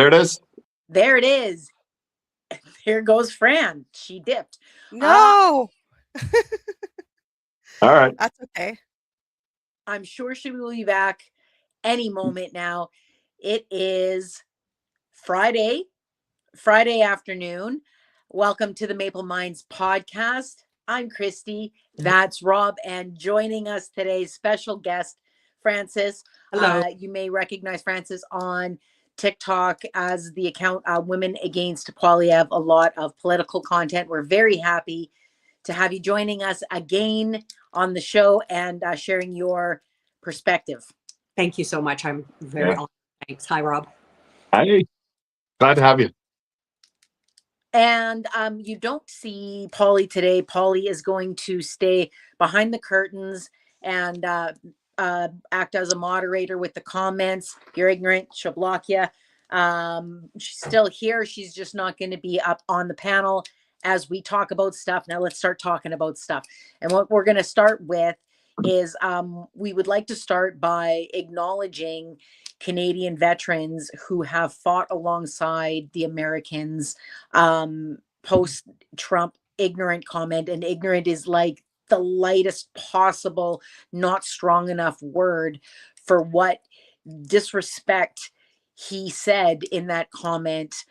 There it is. There it is. Here goes Fran. She dipped. No. All right. That's okay. I'm sure she will be back any moment now. It is Friday afternoon. Welcome to the Maple Minds podcast. I'm Christy. That's Rob. And joining us today, special guest, Frances. Hello. You may recognize Frances on TikTok as the account Women Against Poilievre, a lot of political content. We're very happy to have you joining us again on the show and sharing your perspective. Thank you so much. I'm very honored. Thanks. Hi, Rob. Hi. Glad to have you. And you don't see Polly today. Polly is going to stay behind the curtains and act as a moderator with the comments. You're ignorant. She'll block you. She's still here. She's just not going to be up on the panel as we talk about stuff. Now let's start talking about stuff. And what we're going to start with is we would like to start by acknowledging Canadian veterans who have fought alongside the Americans post-Trump ignorant comment. And ignorant is like the lightest possible, not strong enough word for what disrespect he said in that comment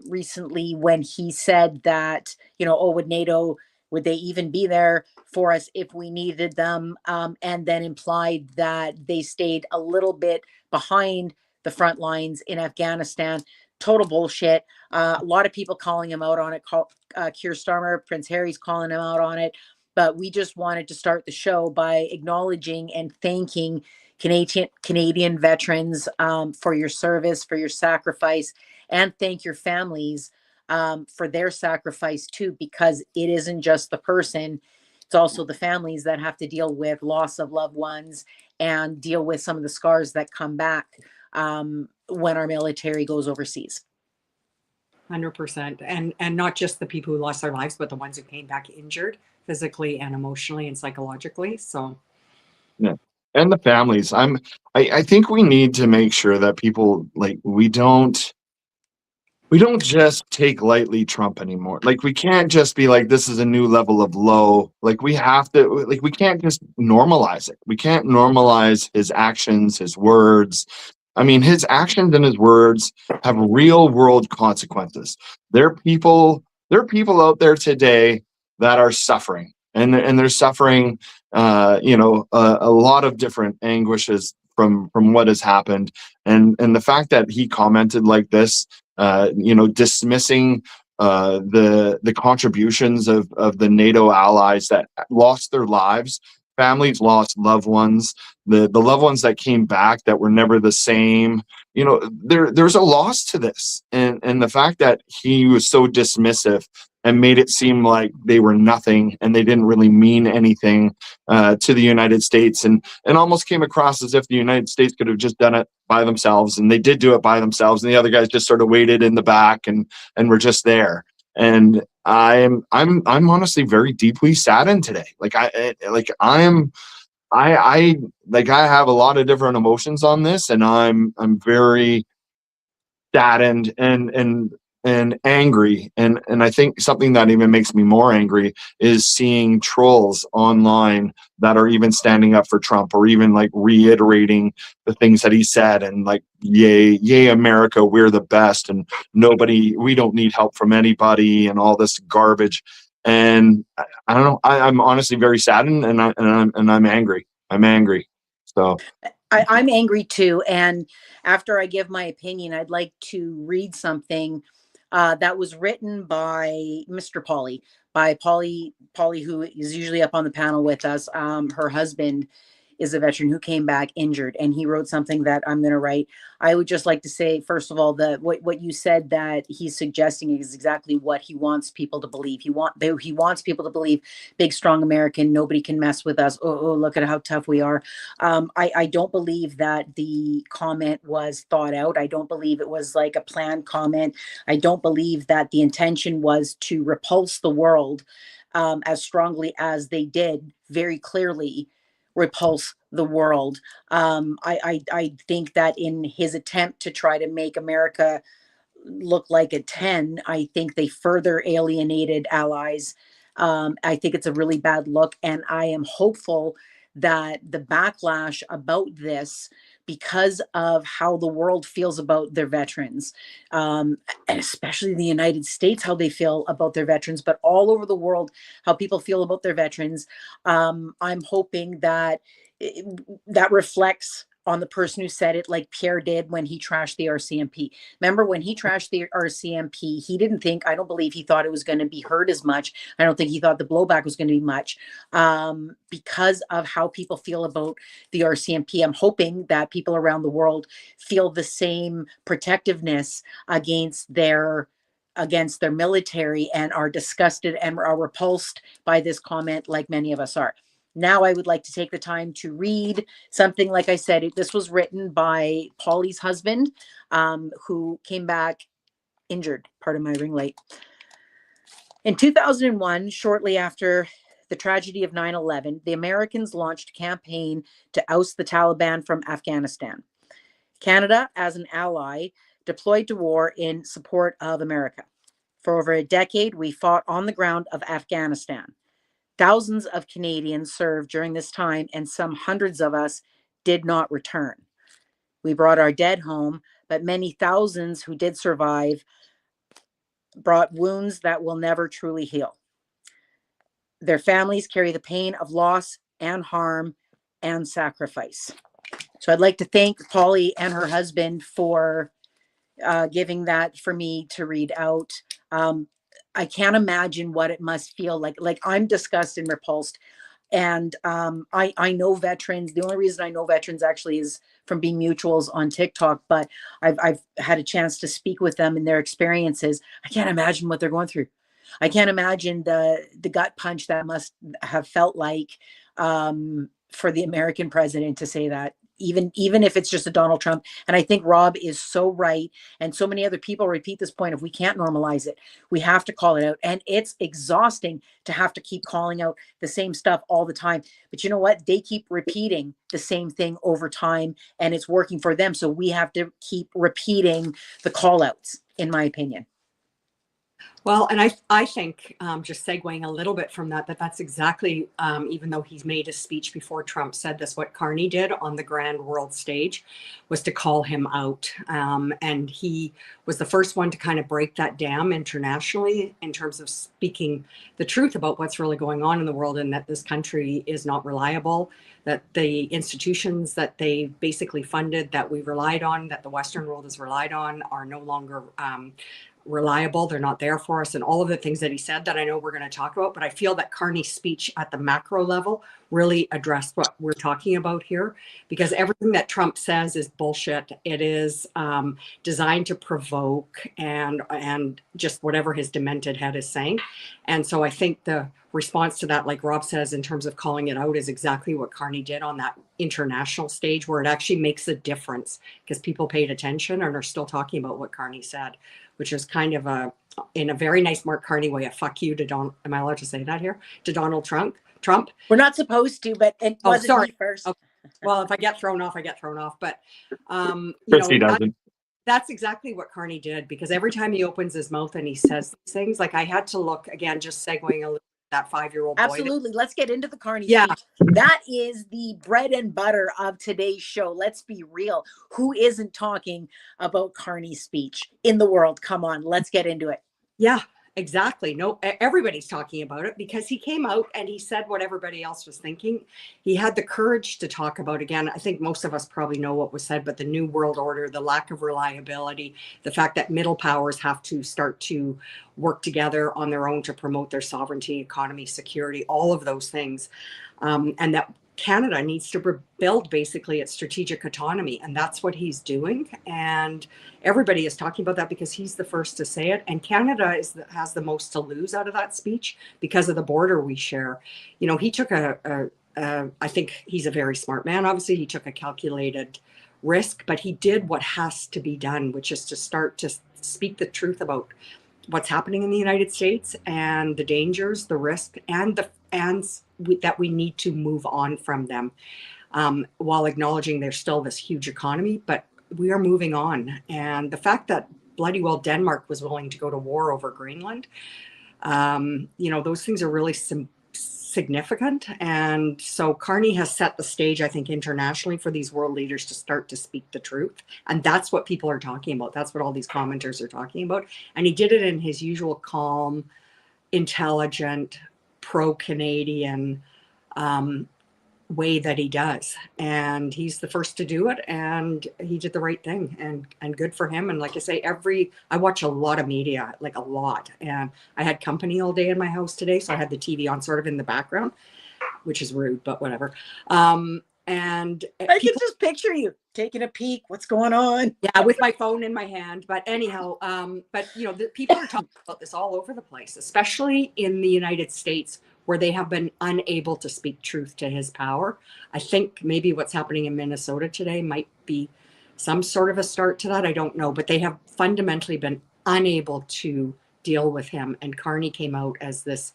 recently when he said that, would NATO, would they even be there for us if we needed them? And then implied that they stayed a little bit behind the front lines in Afghanistan. Total bullshit. A lot of people calling him out on it. Keir Starmer, Prince Harry's calling him out on it. But we just wanted to start the show by acknowledging and thanking Canadian veterans for your service, for your sacrifice, and thank your families for their sacrifice too, because it isn't just the person, it's also the families that have to deal with loss of loved ones and deal with some of the scars that come back when our military goes overseas. 100%. And not just the people who lost their lives, but the ones who came back injured physically and emotionally and psychologically. So yeah. And the families. I think we need to make sure that people, like, we don't just take lightly Trump anymore. Like, we can't just be like, this is a new level of low. Like, we have to, like, we can't just normalize it. We can't normalize his actions, his words. I mean, his actions and his words have real world consequences. There are people out there today that are suffering, and they're suffering, a lot of different anguishes from what has happened. And the fact that he commented like this, dismissing the contributions of the NATO allies that lost their lives, families lost loved ones, the loved ones that came back that were never the same. There's a loss to this, and the fact that he was so dismissive and made it seem like they were nothing and they didn't really mean anything to the United States, and almost came across as if the United States could have just done it by themselves, and they did do it by themselves, and the other guys just sort of waited in the back and were just there. And I'm honestly very deeply saddened today. I have a lot of different emotions on this, and I'm very saddened and angry, and I think something that even makes me more angry is seeing trolls online that are even standing up for Trump, or even like reiterating the things that he said, and like, yay America, we're the best, and we don't need help from anybody, and all this garbage. And I don't know, I'm honestly very saddened, and I'm angry. So I'm angry too. And after I give my opinion, I'd like to read something that was written by Mr. Polly, who is usually up on the panel with us. Her husband is a veteran who came back injured, and he wrote something that I'm going to write. I would just like to say, first of all, that what you said that he's suggesting is exactly what he wants people to believe. He wants people to believe big, strong American, nobody can mess with us. Oh, look at how tough we are. I don't believe that the comment was thought out. I don't believe it was like a planned comment. I don't believe that the intention was to repulse the world as strongly as they did very clearly repulse the world. I think that in his attempt to try to make America look like a 10, I think they further alienated allies. I think it's a really bad look, and I am hopeful that the backlash about this, because of how the world feels about their veterans, and especially the United States, how they feel about their veterans, but all over the world, how people feel about their veterans. I'm hoping that that reflects on the person who said it, like Pierre did when he trashed the RCMP. Remember when he trashed the RCMP, he didn't think, I don't believe he thought it was going to be heard as much. I don't think he thought the blowback was going to be much, because of how people feel about the RCMP. I'm hoping that people around the world feel the same protectiveness against their military, and are disgusted and are repulsed by this comment, like many of us are. Now, I would like to take the time to read something. Like I said, this was written by Paulie's husband, who came back injured. Part of my ring light. In 2001, shortly after the tragedy of 9/11, the Americans launched a campaign to oust the Taliban from Afghanistan. Canada, as an ally, deployed to war in support of America. For over a decade, we fought on the ground of Afghanistan. Thousands of Canadians served during this time, and some hundreds of us did not return. We brought our dead home, but many thousands who did survive brought wounds that will never truly heal. Their families carry the pain of loss and harm and sacrifice. So I'd like to thank Paulie and her husband for giving that for me to read out. I can't imagine what it must feel like. Like, I'm disgusted and repulsed. And I know veterans. The only reason I know veterans actually is from being mutuals on TikTok, but I've had a chance to speak with them and their experiences. I can't imagine what they're going through. I can't imagine the gut punch that must have felt like, for the American president to say that, even if it's just a Donald Trump. And I think Rob is so right. And so many other people repeat this point: if we can't normalize it, we have to call it out. And it's exhausting to have to keep calling out the same stuff all the time. But you know what? They keep repeating the same thing over time, and it's working for them. So we have to keep repeating the call outs, in my opinion. Well, and I think, just segueing a little bit from that, that's exactly, even though he's made a speech before Trump said this, what Carney did on the grand world stage was to call him out. And he was the first one to kind of break that dam internationally in terms of speaking the truth about what's really going on in the world, and that this country is not reliable, that the institutions that they basically funded, that we relied on, that the Western world has relied on, are no longer reliable. They're not there for us, and all of the things that he said that I know we're going to talk about. But I feel that Carney's speech at the macro level really addressed what we're talking about here, because everything that Trump says is bullshit. It is designed to provoke and just whatever his demented head is saying. And so I think the response to that, like Rob says, in terms of calling it out, is exactly what Carney did on that international stage, where it actually makes a difference because people paid attention and are still talking about what Carney said, which is kind of in a very nice Mark Carney way, a fuck you to Don. Am I allowed to say that here? To Donald Trump? We're not supposed to, but it wasn't sorry. me first. Okay. Well, if I get thrown off, I get thrown off. But Chrissy doesn't. That's exactly what Carney did, because every time he opens his mouth and he says these things, like I had to look again, just segueing a little. That 5-year-old boy. Absolutely. Let's get into the Carney Yeah. speech. That is the bread and butter of today's show. Let's be real. Who isn't talking about Carney's speech in the world? Come on, let's get into it. Yeah, exactly. No, everybody's talking about it because he came out and he said what everybody else was thinking. He had the courage to talk about, again, I think most of us probably know what was said, but the new world order, the lack of reliability, the fact that middle powers have to start to work together on their own to promote their sovereignty, economy, security, all of those things. And that Canada needs to rebuild basically its strategic autonomy. And that's what he's doing. And everybody is talking about that because he's the first to say it. And Canada has the most to lose out of that speech because of the border we share. You know, he took I think he's a very smart man. Obviously, he took a calculated risk, but he did what has to be done, which is to start to speak the truth about what's happening in the United States and the dangers, the risk, and that we need to move on from them. while acknowledging there's still this huge economy, but we are moving on. And the fact that bloody well Denmark was willing to go to war over Greenland, those things are really significant. And so Carney has set the stage, I think, internationally for these world leaders to start to speak the truth. And that's what people are talking about. That's what all these commenters are talking about. And he did it in his usual calm, intelligent, pro-Canadian way that he does. And he's the first to do it, and he did the right thing, and good for him. And like I say, I watch a lot of media, like a lot, and I had company all day in my house today, so I had the TV on sort of in the background, which is rude, but whatever. And I can just picture you taking a peek. What's going on? Yeah, with my phone in my hand. But anyhow, people are talking about this all over the place, especially in the United States, where they have been unable to speak truth to his power. I think maybe what's happening in Minnesota today might be some sort of a start to that. I don't know, but they have fundamentally been unable to deal with him. And Carney came out as this,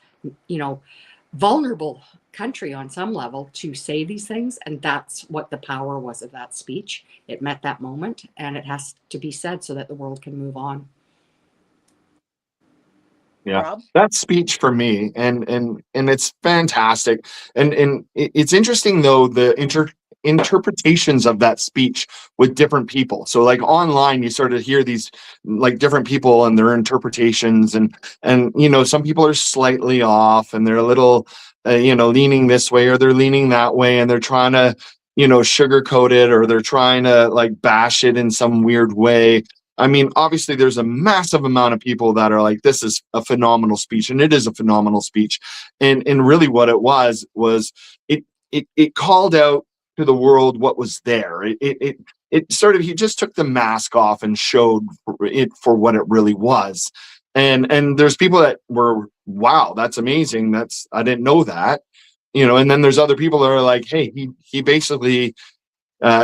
vulnerable country on some level to say these things. And that's what the power was of that speech. It met that moment, and it has to be said so that the world can move on. Yeah, Rob? that speech for me, and it's fantastic, and it's interesting though, the interpretations of that speech with different people. So like online, you sort of hear these like different people and their interpretations, and some people are slightly off, and they're a little leaning this way or they're leaning that way, and they're trying to sugarcoat it, or they're trying to like bash it in some weird way. I mean, obviously, there's a massive amount of people that are like, this is a phenomenal speech, and it is a phenomenal speech. And really what it was it called out to the world what was there. It sort of, he just took the mask off and showed it for what it really was. And there's people that were, wow, that's amazing. I didn't know that, and then there's other people that are like, hey, he basically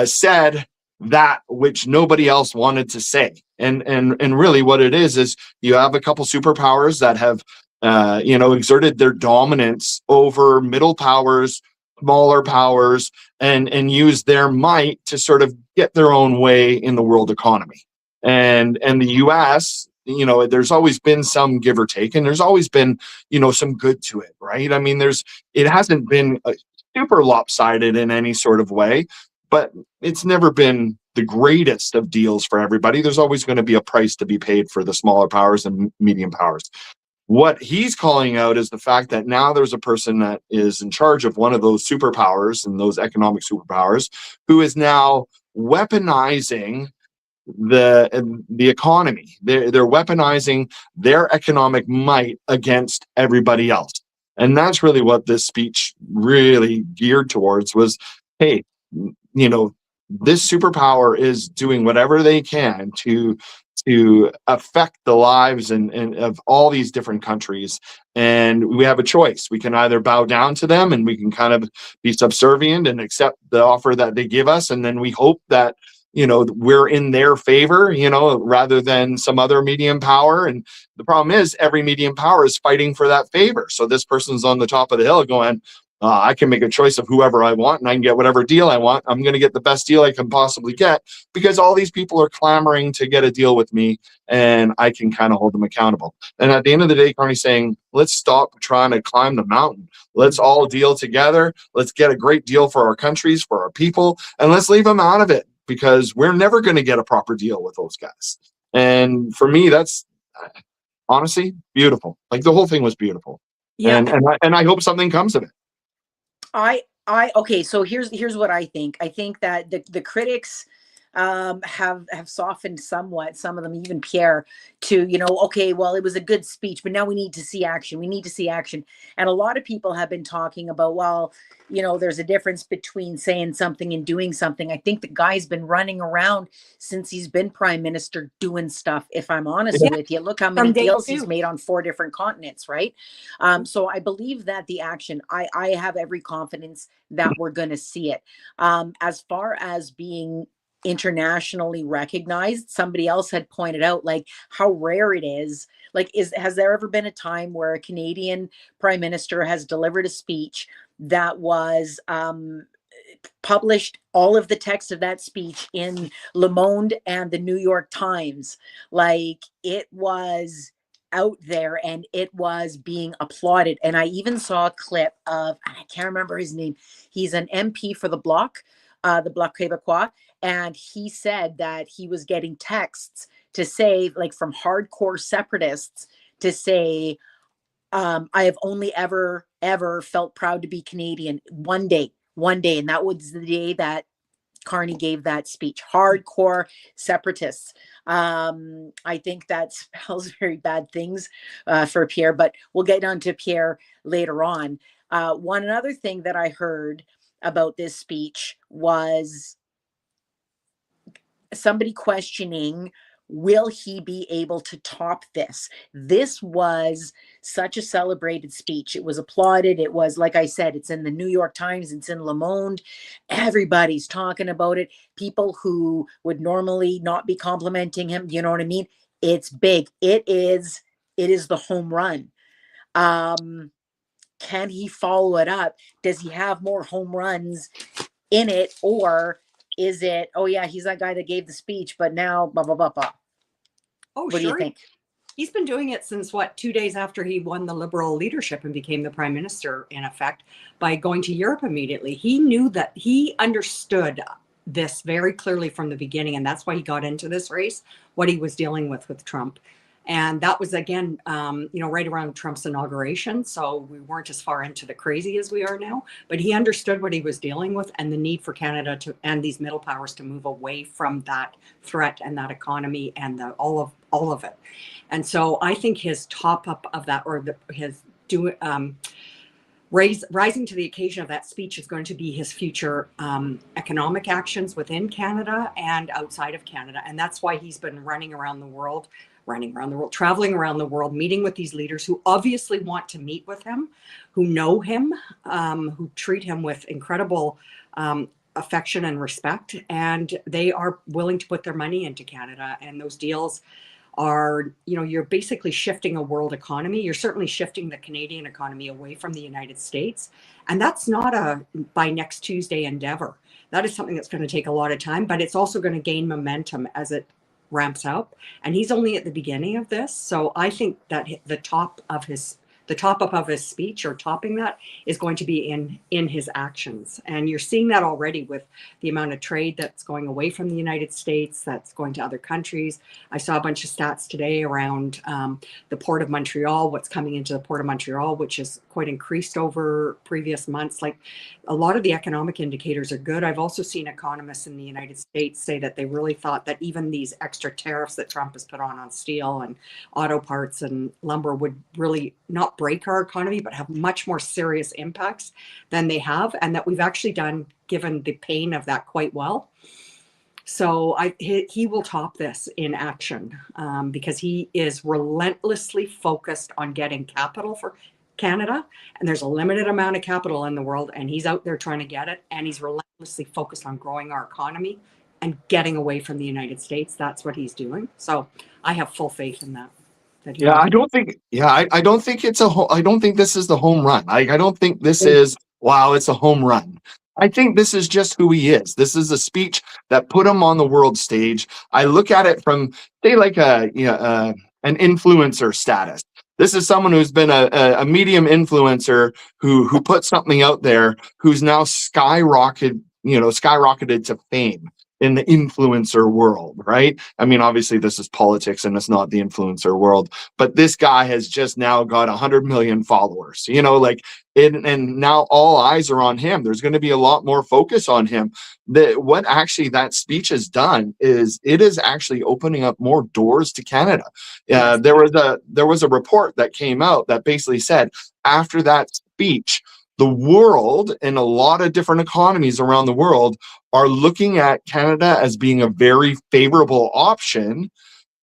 said that which nobody else wanted to say. And really what it is you have a couple superpowers that have exerted their dominance over middle powers, smaller powers, and use their might to sort of get their own way in the world economy. And the US, there's always been some give or take, and there's always been some good to it, right? I mean, it hasn't been super lopsided in any sort of way, but it's never been the greatest of deals for everybody. There's always going to be a price to be paid for the smaller powers and medium powers. What he's calling out is the fact that now there's a person that is in charge of one of those superpowers and those economic superpowers who is now weaponizing the economy. They're weaponizing their economic might against everybody else. And that's really what this speech really geared towards was, hey, this superpower is doing whatever they can to affect the lives and of all these different countries. And we have a choice. We can either bow down to them and we can kind of be subservient and accept the offer that they give us. And then we hope that, we're in their favor, rather than some other medium power. And the problem is every medium power is fighting for that favor. So this person's on the top of the hill going, I can make a choice of whoever I want, and I can get whatever deal I want. I'm going to get the best deal I can possibly get because all these people are clamoring to get a deal with me, and I can kind of hold them accountable. And at the end of the day, Carney's saying, let's stop trying to climb the mountain. Let's all deal together. Let's get a great deal for our countries, for our people, and let's leave them out of it because we're never going to get a proper deal with those guys. And for me, that's honestly beautiful. Like the whole thing was beautiful. Yeah. And I hope something comes of it. Okay, so here's what I think. I think that the critics have softened somewhat, some of them, even Pierre, to, okay, well, it was a good speech, but now we need to see action. We need to see action. And a lot of people have been talking about, well, there's a difference between saying something and doing something. I think the guy's been running around since he's been prime minister doing stuff, if I'm honest with you. Look how many deals he's made on 4 different continents, right? So I believe that the action, I have every confidence that we're going to see it. As far as being internationally recognized, somebody else had pointed out like how rare it is. Like, has there ever been a time where a Canadian prime minister has delivered a speech that was published all of the text of that speech in Le Monde and the New York Times. Like, it was out there and it was being applauded. And I even saw a clip of, I can't remember his name. He's an MP for the Bloc Québécois. And he said that he was getting texts to say, like, from hardcore separatists to say, I have only ever felt proud to be Canadian one day. And that was the day that Carney gave that speech. Hardcore separatists. I think that spells very bad things for Pierre, but we'll get on to Pierre later on. One other thing that I heard about this speech was somebody questioning, will he be able to top this? This was such a celebrated speech. It was applauded. It was, like I said, it's in the New York Times, it's in Le Monde. Everybody's talking about it. People who would normally not be complimenting him, you know what I mean? It's big. It is the home run. Can he follow it up? Does he have more home runs in it, or is it, oh yeah, he's that guy that gave the speech, but now blah, blah, blah, blah? Oh, what do you think? He's been doing it since 2 days after he won the Liberal leadership and became the prime minister, in effect, by going to Europe immediately. He knew that, he understood this very clearly from the beginning. And that's why he got into this race, what he was dealing with Trump. And that was, again, right around Trump's inauguration. So we weren't as far into the crazy as we are now. But he understood what he was dealing with and the need for Canada and these middle powers to move away from that threat and that economy and all of it. And so I think his top up of that, or rising to the occasion of that speech, is going to be his future economic actions within Canada and outside of Canada. And that's why he's been traveling around the world, meeting with these leaders who obviously want to meet with him, who know him, who treat him with incredible affection and respect. And they are willing to put their money into Canada. And those deals are, you're basically shifting a world economy. You're certainly shifting the Canadian economy away from the United States. And that's not a by next Tuesday endeavor. That is something that's going to take a lot of time, but it's also going to gain momentum as it ramps up. And he's only at the beginning of this. So I think that the top up of his speech, or topping that, is going to be in his actions. And you're seeing that already with the amount of trade that's going away from the United States, that's going to other countries. I saw a bunch of stats today around the Port of Montreal, what's coming into the Port of Montreal, which is quite increased over previous months. Like, a lot of the economic indicators are good. I've also seen economists in the United States say that they really thought that even these extra tariffs that Trump has put on steel and auto parts and lumber would really not break our economy, but have much more serious impacts than they have, and that we've actually done, given the pain of that, quite well. So he will top this in action, because he is relentlessly focused on getting capital for Canada, and there's a limited amount of capital in the world, and he's out there trying to get it, and he's relentlessly focused on growing our economy and getting away from the United States. That's what he's doing. So I have full faith in that. I don't think this is the home run. I don't think this is, wow, it's a home run. I think this is just who he is. This is a speech that put him on the world stage. I look at it from, say, like an influencer status. This is someone who's been a medium influencer who put something out there, who's now skyrocketed to fame in the influencer world, right? I mean, obviously this is politics and it's not the influencer world, but this guy has just now got 100 million followers, and now all eyes are on him. There's going to be a lot more focus on him. What actually that speech has done is it is actually opening up more doors to Canada. There was a report that came out that basically said, after that speech, the world and a lot of different economies around the world are looking at Canada as being a very favorable option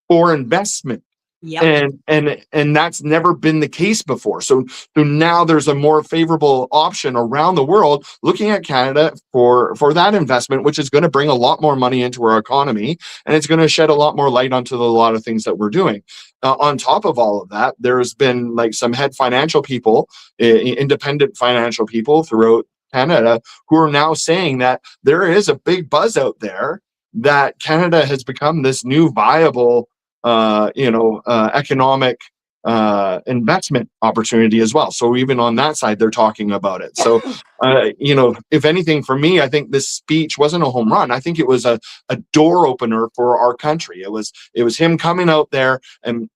for investment. Yep. And that's never been the case before. So now there's a more favorable option around the world looking at Canada for that investment, which is going to bring a lot more money into our economy, and it's going to shed a lot more light onto a lot of things that we're doing. On top of all of that, there's been like some head financial people, independent financial people throughout Canada who are now saying that there is a big buzz out there that Canada has become this new viable, economic investment opportunity as well. So even on that side, they're talking about it. So, if anything, for me, I think this speech wasn't a home run. I think it was a door opener for our country. It was him coming out there and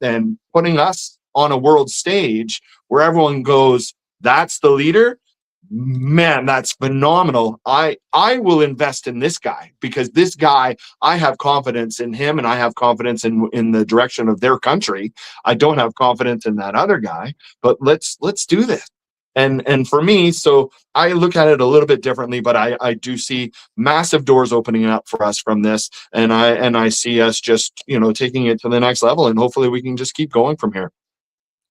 putting us on a world stage where everyone goes, that's the leader. Man, that's phenomenal. I will invest in this guy, because this guy, I have confidence in him, and I have confidence in the direction of their country. I don't have confidence in that other guy, but let's do this. And for me, so I look at it a little bit differently, but I do see massive doors opening up for us from this, and I see us just taking it to the next level, and hopefully we can just keep going from here.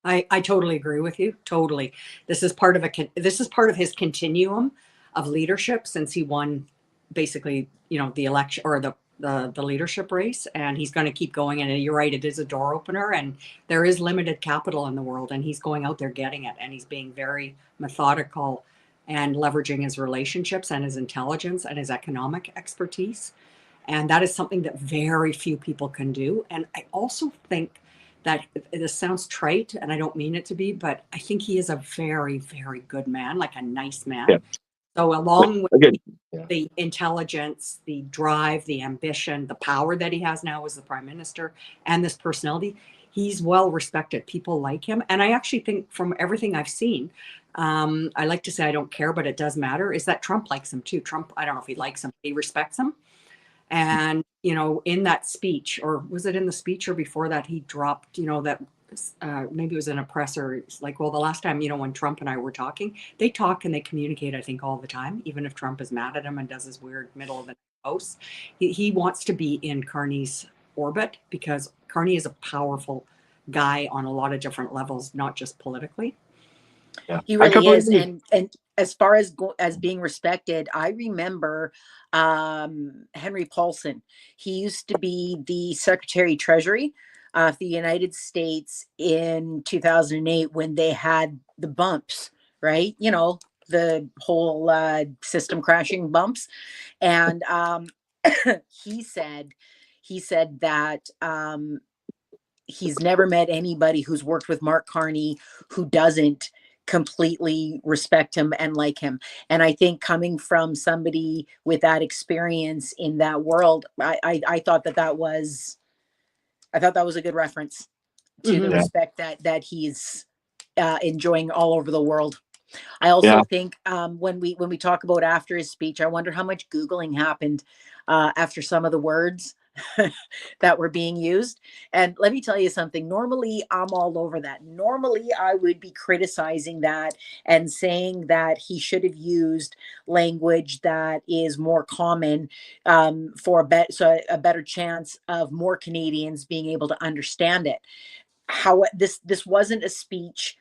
I totally agree with you. Totally. This is part of his continuum of leadership since he won basically, the election or the leadership race, and he's going to keep going. And you're right, it is a door opener, and there is limited capital in the world, and he's going out there getting it, and he's being very methodical and leveraging his relationships and his intelligence and his economic expertise. And that is something that very few people can do. And I also think that this sounds trite, and I don't mean it to be, but I think he is a very, very good man, like a nice man. Yeah. So along with Yeah. the intelligence, the drive, the ambition, the power that he has now as the prime minister, and this personality, he's well respected. People like him. And I actually think from everything I've seen, I like to say I don't care, but it does matter, is that Trump likes him too. Trump, I don't know if he likes him, he respects him. And, in that speech, or was it in the speech or before that, he dropped, that maybe it was in a presser. It's like, well, the last time, when Trump and I were talking, they talk and they communicate, I think, all the time, even if Trump is mad at him and does his weird middle of the night posts. He wants to be in Carney's orbit, because Carney is a powerful guy on a lot of different levels, not just politically. Yeah. He really is. And as far as being respected, I remember Henry Paulson. He used to be the Secretary Treasury of the United States in 2008 when they had the bumps, right? The whole system crashing bumps. And he said that he's never met anybody who's worked with Mark Carney who doesn't completely respect him and like him. And I think coming from somebody with that experience in that world, I thought that was a good reference to the respect that he's enjoying all over the world. I also think when we talk about after his speech, I wonder how much Googling happened after some of the words that were being used. And let me tell you something. Normally, I'm all over that. Normally, I would be criticizing that and saying that he should have used language that is more common for a better chance of more Canadians being able to understand it. How this wasn't a speech.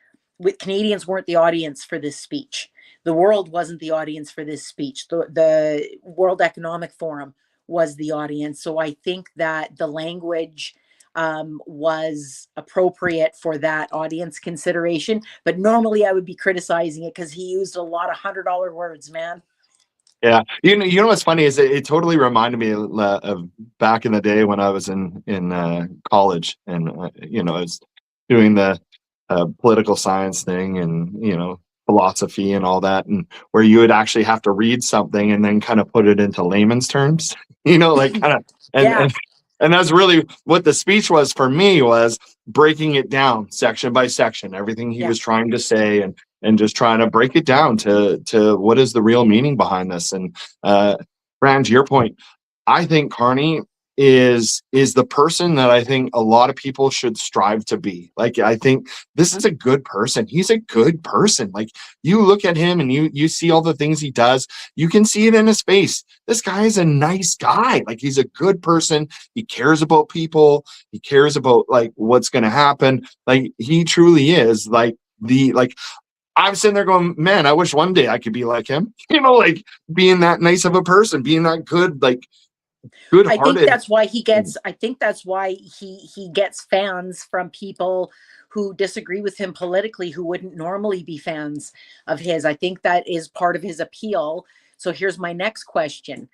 Canadians weren't the audience for this speech. The world wasn't the audience for this speech. The World Economic Forum was the audience. So I think that the language was appropriate for that audience consideration. But normally I would be criticizing it because he used a lot of $100 words, man. Yeah, you know what's funny is it totally reminded me of back in the day when I was in college, and I was doing the political science thing, and philosophy and all that, and where you would actually have to read something and then kind of put it into layman's terms, like kind of and that's really what the speech was for me, was breaking it down section by section, everything he was trying to say, and just trying to break it down to what is the real meaning behind this. And Fran, to your point, I think Carney is the person that I think a lot of people should strive to be. Like, I think this is a good person. He's a good person. Like, you look at him and you see all the things he does. You can see it in his face. This guy is a nice guy. Like, he's a good person. He cares about people. He cares about like what's going to happen. Like, he truly is I'm sitting there going, man, I wish one day I could be like him, like being that nice of a person, being that good, like I think Good-hearted. that's why he gets I think that's why he gets fans from people who disagree with him politically who wouldn't normally be fans of his. I think that is part of his appeal. So here's my next question.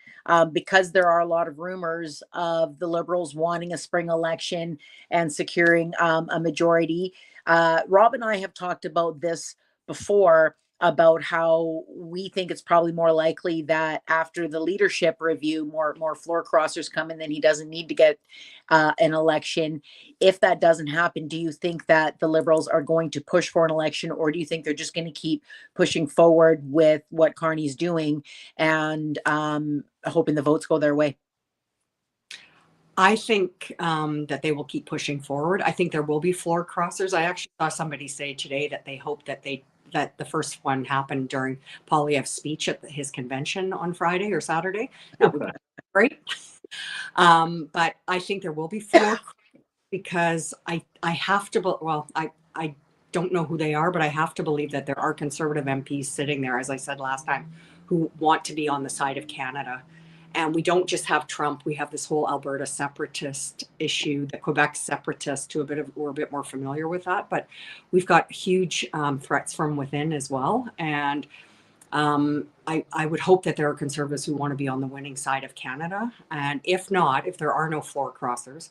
Because there are a lot of rumors of the Liberals wanting a spring election and securing a majority, Rob and I have talked about this before, about how we think it's probably more likely that after the leadership review, more floor crossers come, and then he doesn't need to get an election. If that doesn't happen, do you think that the Liberals are going to push for an election, or do you think they're just going to keep pushing forward with what Carney's doing and hoping the votes go their way? I think that they will keep pushing forward. I think there will be floor crossers. I actually saw somebody say today that they hope that the first one happened during Poilievre's speech at his convention on Friday or Saturday. That would be great. But I think there will be floor because I have to, well, I don't know who they are, but I have to believe that there are Conservative MPs sitting there, as I said last time, who want to be on the side of Canada. And we don't just have Trump, we have this whole Alberta separatist issue, the Quebec separatists, we're a bit more familiar with that, but we've got huge threats from within as well. And I would hope that there are Conservatives who want to be on the winning side of Canada. And if not, if there are no floor crossers,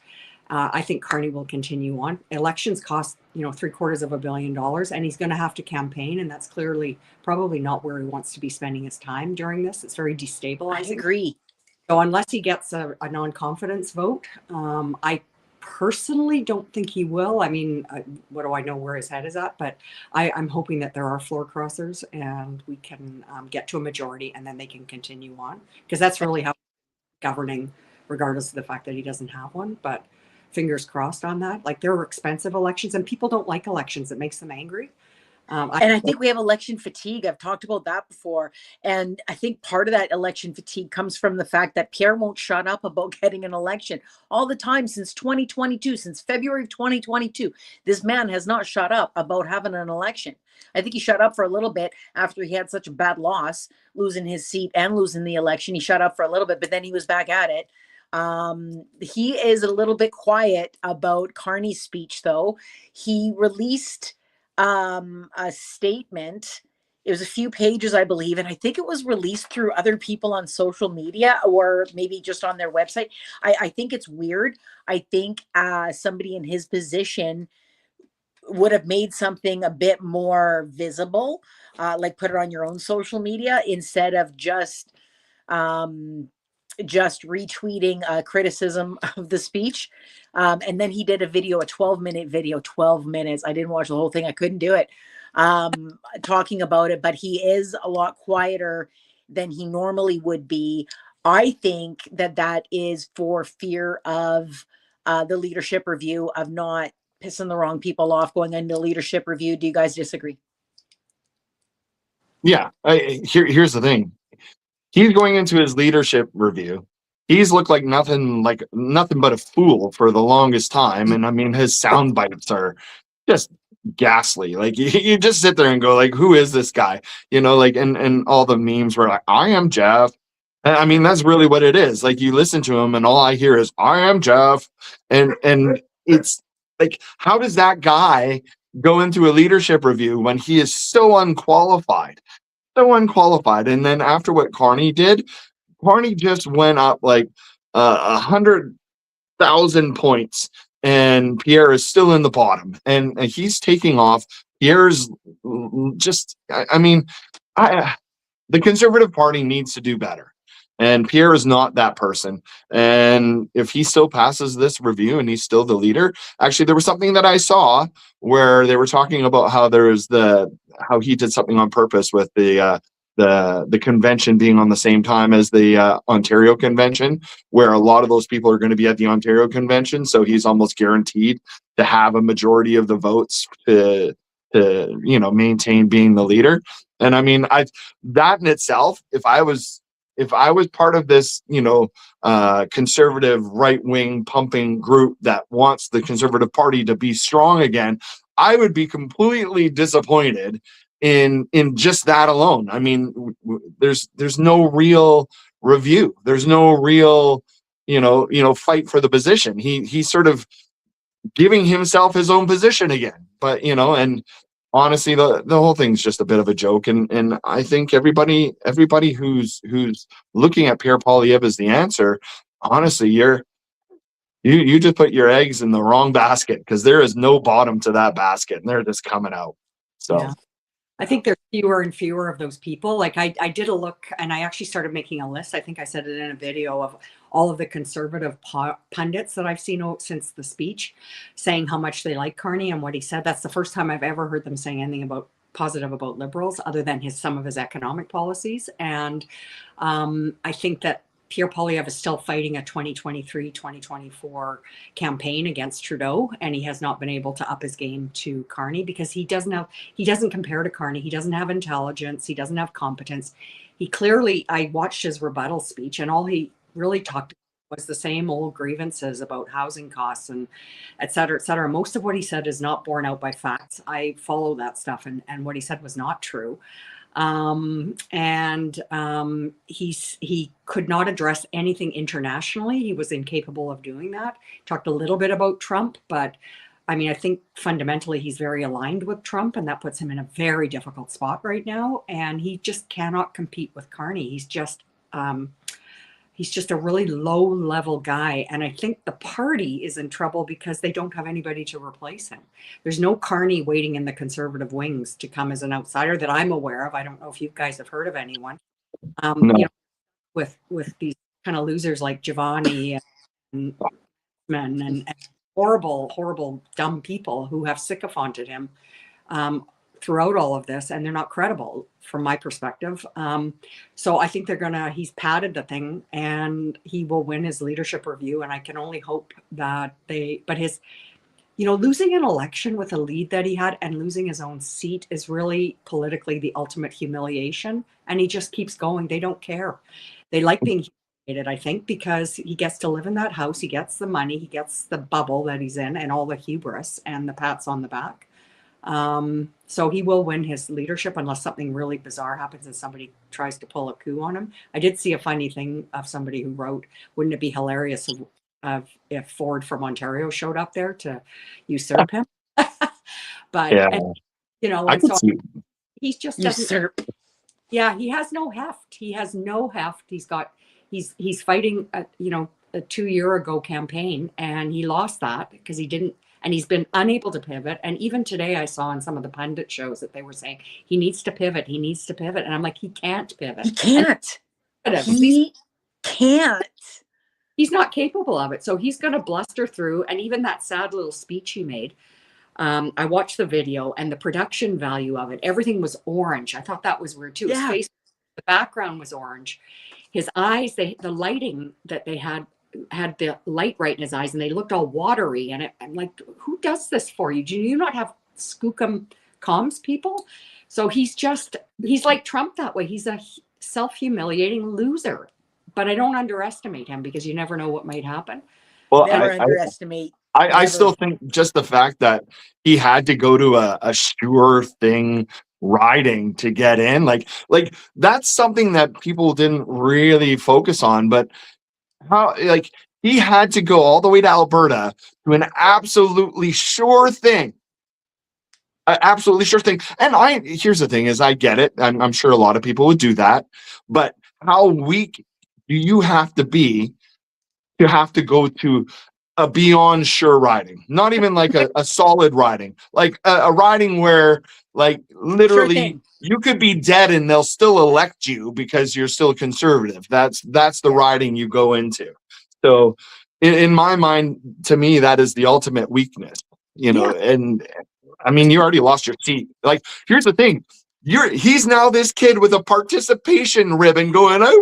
I think Carney will continue on. Elections cost, $750 million, and he's going to have to campaign. And that's clearly probably not where he wants to be spending his time during this. It's very destabilizing. I agree. So unless he gets a non-confidence vote, I personally don't think he will. I mean, what do I know where his head is at? But I'm hoping that there are floor crossers and we can get to a majority and then they can continue on. Because that's really how governing, regardless of the fact that he doesn't have one. But fingers crossed on that. Like, there are expensive elections and people don't like elections. It makes them angry. And I think we have election fatigue. I've talked about that before. And I think part of that election fatigue comes from the fact that Pierre won't shut up about getting an election all the time since 2022, since February of 2022. This man has not shut up about having an election. I think he shut up for a little bit after he had such a bad loss, losing his seat and losing the election. He shut up for a little bit, but then he was back at it. He is a little bit quiet about Carney's speech, though. He released a statement. It was a few pages, I believe, and I think it was released through other people on social media or maybe just on their website. I think it's weird. I think somebody in his position would have made something a bit more visible, like put it on your own social media instead of just retweeting criticism of the speech. And then he did a video, a 12-minute video, 12 minutes. I didn't watch the whole thing. I couldn't do it, talking about it, but he is a lot quieter than he normally would be. I think that is for fear of the leadership review, of not pissing the wrong people off going into leadership review. Do you guys disagree? Yeah. Here's the thing. He's going into his leadership review. He's looked like nothing but a fool for the longest time. And I mean, his sound bites are just ghastly. Like, you just sit there and go, like, who is this guy? And all the memes were like, I am Jeff. And I mean, that's really what it is. Like, you listen to him and all I hear is, I am Jeff. And it's like, how does that guy go into a leadership review when he is so unqualified? And then after what Carney did, Carney just went up like 100,000 points, and Pierre is still in the bottom, and he's taking off. Pierre's just, the Conservative Party needs to do better, and Pierre is not that person. And if he still passes this review and he's still the leader, actually, there was something that I saw where they were talking about how how he did something on purpose with the convention being on the same time as the Ontario convention, where a lot of those people are going to be at the Ontario convention. So he's almost guaranteed to have a majority of the votes to maintain being the leader. And I mean, that in itself, if I was part of this, conservative right-wing pumping group that wants the Conservative Party to be strong again, I would be completely disappointed in just that alone. I mean, there's no real review. There's no real fight for the position. He's sort of giving himself his own position again. But and honestly, the whole thing's just a bit of a joke. And I think everybody who's looking at Pierre Poilievre as the answer, honestly, you just put your eggs in the wrong basket, because there is no bottom to that basket, and they're just coming out. So Yeah. I think there's fewer and fewer of those people. Like I did a look, and I actually started making a list. I think I said it in a video, of all of the conservative pundits that I've seen since the speech, saying how much they like Carney and what he said. That's the first time I've ever heard them saying anything positive about Liberals, other than some of his economic policies. And I think that Pierre Poilievre is still fighting a 2023-2024 campaign against Trudeau, and he has not been able to up his game to Carney, because he doesn't compare to Carney. He doesn't have intelligence. He doesn't have competence. I watched his rebuttal speech, and all he really talked about was the same old grievances about housing costs and et cetera, et cetera. Most of what he said is not borne out by facts. I follow that stuff, and what he said was not true. He could not address anything internationally. He was incapable of doing that. Talked a little bit about Trump, but I mean, I think fundamentally he's very aligned with Trump, and that puts him in a very difficult spot right now. And he just cannot compete with Carney. He's just a really low level guy. And I think the party is in trouble because they don't have anybody to replace him. There's no Carney waiting in the conservative wings to come as an outsider that I'm aware of. I don't know if you guys have heard of anyone. No. With these kind of losers like Giovanni and horrible, dumb people who have sycophanted him throughout all of this, and they're not credible from my perspective. So I think he's padded the thing, and he will win his leadership review. And I can only hope that losing an election with a lead that he had and losing his own seat is really politically the ultimate humiliation. And he just keeps going. They don't care. They like being humiliated, I think, because he gets to live in that house. He gets the money, he gets the bubble that he's in, and all the hubris and the pats on the back. So he will win his leadership unless something really bizarre happens and somebody tries to pull a coup on him. I did see a funny thing of somebody who wrote, wouldn't it be hilarious if Ford from Ontario showed up there to usurp him? But yeah, and, I could see. He's just usurp. Yeah, he has no heft. He has no heft. He's fighting a 2 year ago campaign, and he lost that because he didn't. And he's been unable to pivot. And even today, I saw on some of the pundit shows that they were saying he needs to pivot. He needs to pivot. And I'm like, he can't pivot. He can't. He can't. He's not capable of it. So he's going to bluster through. And even that sad little speech he made, I watched the video, and the production value of it, everything was orange. I thought that was weird too. Yeah. His face, the background was orange. His eyes, the lighting that they had the light right in his eyes, and they looked all watery. And I'm like, who does this for you? Do you not have skookum comms people? So he's like Trump that way. He's a self-humiliating loser. But I don't underestimate him, because you never know what might happen. Well, Never underestimate. I still think just the fact that he had to go to a sure thing riding to get in, like that's something that people didn't really focus on. But how, he had to go all the way to Alberta to an absolutely sure thing. Absolutely sure thing. And here's the thing is, I get it. I'm sure a lot of people would do that. But how weak do you have to be to have to go to a beyond sure riding? Not even like a solid riding, like a riding where literally Sure, you could be dead and they'll still elect you because you're still conservative. That's the riding you go into. So in my mind, to me, that is the ultimate weakness, and I mean, you already lost your seat. Here's the thing. He's now this kid with a participation ribbon going, I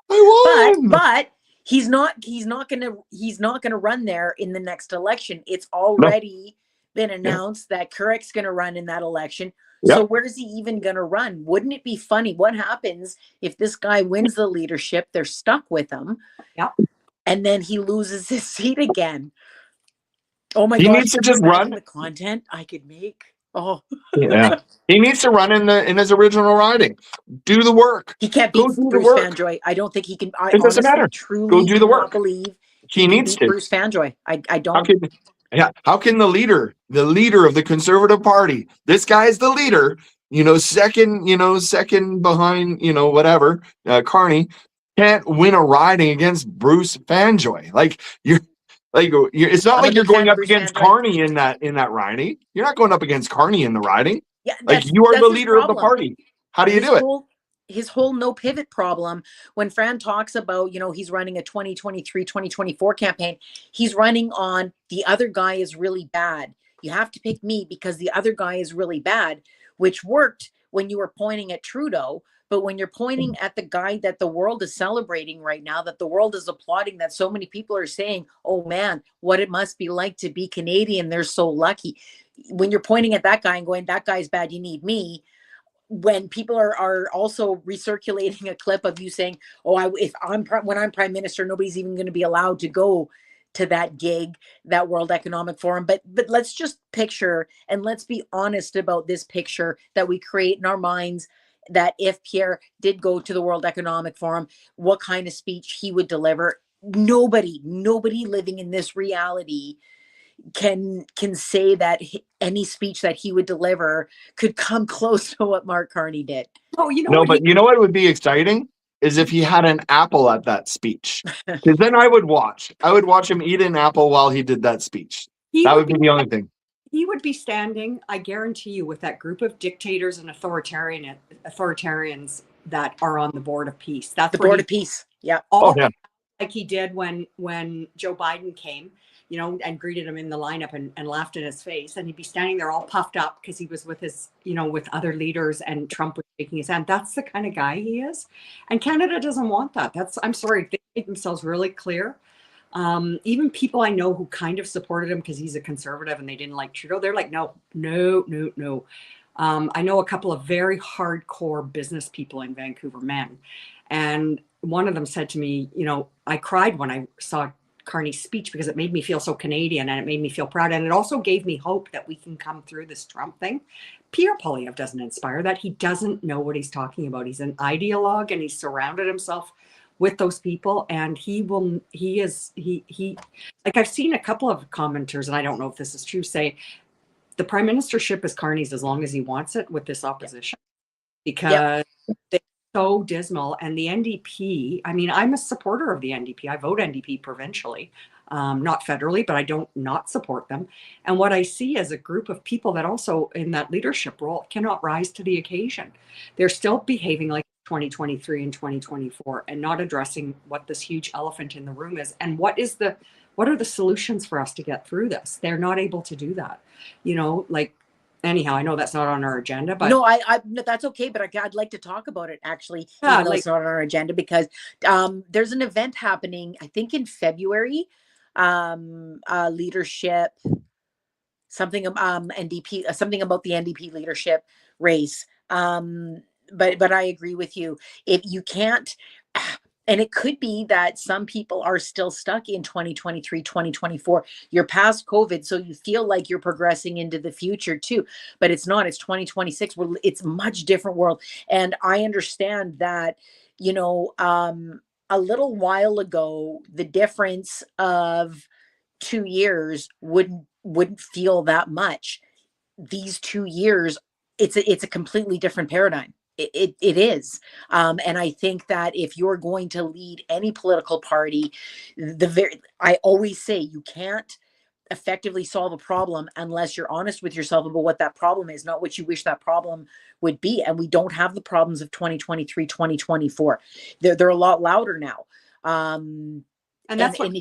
won. But he's not gonna run there in the next election. It's already been announced that Kurek's gonna run in that election. So where's he even gonna run? Wouldn't it be funny? What happens if this guy wins the leadership? They're stuck with him. Yeah. And then he loses his seat again. Oh my gosh. He needs to just run. The content I could make. Oh, Yeah. He needs to run in his original riding. Do the work. he can't Go beat do the Bruce work. Fanjoy. I don't think he can. I It doesn't honestly, matter. Go truly do do the not work. believe He he can needs beat to. Bruce Fanjoy. I How don't. can how can the leader of the Conservative Party, this guy is the leader, second behind, whatever, Carney, can't win a riding against Bruce Fanjoy. It's not I'm a like you're big fan going of up Bruce against Fanjoy. Carney in that riding. You're not going up against Carney in the riding. Yeah, Like, you are the that's his leader of the problem. party. How do you His do it? whole no pivot problem. When Fran talks about, he's running a 2023, 2024 campaign, he's running on the other guy is really bad. You have to pick me because the other guy is really bad, which worked when you were pointing at Trudeau. But when you're pointing at the guy that the world is celebrating right now, that the world is applauding, that so many people are saying, oh man, what it must be like to be Canadian. They're so lucky. When you're pointing at that guy and going, that guy's bad, you need me. When people are also recirculating a clip of you saying, oh, when I'm prime minister, nobody's even going to be allowed to go to that gig, that World Economic Forum. But let's just picture, and let's be honest about this picture that we create in our minds, that if Pierre did go to the World Economic Forum, what kind of speech he would deliver. Nobody living in this reality can say that any speech that he would deliver could come close to what Mark Carney did. Oh, you know No, what? but you know what would be exciting is if he had an apple at that speech. Because then I would watch. I would watch him eat an apple while he did that speech. That would be the only thing. He would be standing, I guarantee you, with that group of dictators and authoritarians that are on the board of peace. That's the board of peace. Yeah. Like he did when Joe Biden came, and greeted him in the lineup and laughed in his face. And he'd be standing there all puffed up because he was with his, with other leaders, and Trump was shaking his hand. That's the kind of guy he is. And Canada doesn't want that. I'm sorry, they make themselves really clear. Even people I know who kind of supported him because he's a conservative and they didn't like Trudeau, they're like, no. I know a couple of very hardcore business people in Vancouver, men. And one of them said to me, I cried when I saw Carney's speech because it made me feel so Canadian and it made me feel proud. And it also gave me hope that we can come through this Trump thing. Pierre Poilievre doesn't inspire that. He doesn't know what he's talking about. He's an ideologue and he's surrounded himself with those people, and like, I've seen a couple of commenters, and I don't know if this is true, say the prime ministership is Carney's as long as he wants it with this opposition, because they're so dismal. And the NDP, I mean, I'm a supporter of the NDP. I vote NDP provincially, not federally, but I don't not support them. And what I see as a group of people that also in that leadership role cannot rise to the occasion. They're still behaving like 2023 and 2024 and not addressing what this huge elephant in the room is. And what are the solutions for us to get through this? They're not able to do that. Anyhow, I know that's not on our agenda, but no, that's okay. But I'd like to talk about it actually, even though it's not on our agenda, because there's an event happening, I think in February, leadership, something NDP, something about the NDP leadership race. But I agree with you. If you can't, and it could be that some people are still stuck in 2023, 2024. You're past COVID, so you feel like you're progressing into the future too. But it's not. It's 2026. It's a much different world. And I understand that, a little while ago, the difference of 2 years wouldn't feel that much. These 2 years, it's a completely different paradigm. It is. And I think that if you're going to lead any political party, I always say you can't effectively solve a problem unless you're honest with yourself about what that problem is, not what you wish that problem would be. And we don't have the problems of 2023, 2024. They're a lot louder now. And that's what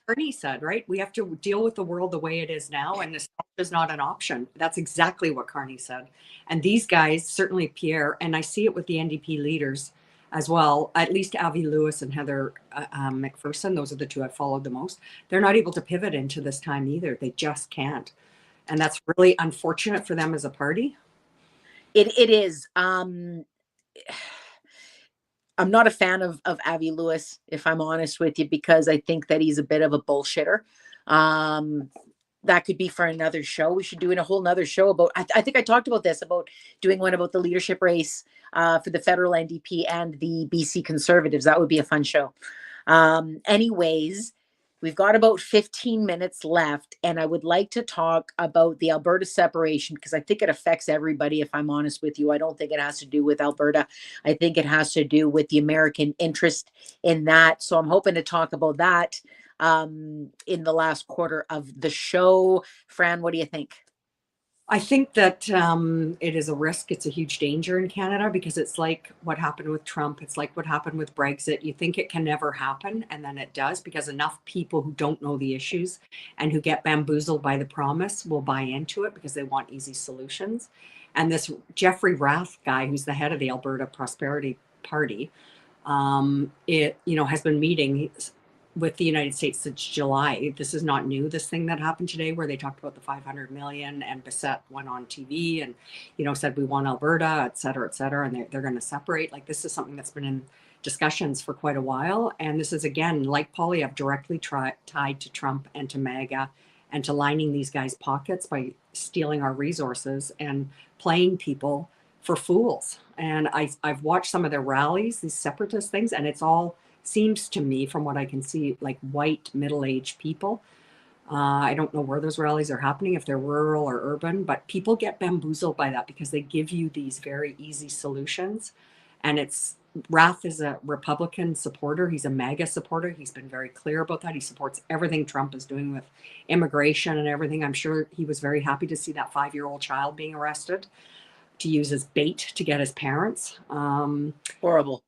Carney said, right? We have to deal with the world the way it is now, and this is not an option. That's exactly what Carney said. And these guys, certainly Pierre, and I see it with the NDP leaders as well, at least Avi Lewis and Heather McPherson, those are the two I've followed the most. They're not able to pivot into this time either. They just can't. And that's really unfortunate for them as a party. It is. I'm not a fan of Avi Lewis, if I'm honest with you, because I think that he's a bit of a bullshitter. that could be for another show. We should do a whole nother show about, I think I talked about this, about doing one about the leadership race for the federal NDP and the BC Conservatives. That would be a fun show. Anyways, we've got about 15 minutes left, and I would like to talk about the Alberta separation, because I think it affects everybody, if I'm honest with you. I don't think it has to do with Alberta. I think it has to do with the American interest in that. So I'm hoping to talk about that in the last quarter of the show. Fran, what do you think? I think that it is a risk. It's a huge danger in Canada, because it's like what happened with Trump. It's like what happened with Brexit. You think it can never happen, and then it does, because enough people who don't know the issues and who get bamboozled by the promise will buy into it because they want easy solutions. And this Jeffrey Rath guy, who's the head of the Alberta Prosperity Party, has been meeting with the United States since July. This is not new, this thing that happened today where they talked about the 500 million, and Bissett went on TV and, said we want Alberta, et cetera, and they're going to separate. Like, this is something that's been in discussions for quite a while. And this is, again, like Poilievre, directly tied to Trump and to MAGA and to lining these guys' pockets by stealing our resources and playing people for fools. And I've watched some of their rallies, these separatist things, and it's all seems to me, from what I can see, like white middle-aged people. I don't know where those rallies are happening, if they're rural or urban, but people get bamboozled by that because they give you these very easy solutions. And Rath is a Republican supporter. He's a MAGA supporter. He's been very clear about that. He supports everything Trump is doing with immigration and everything. I'm sure he was very happy to see that 5-year-old child being arrested to use as bait to get his parents. Horrible.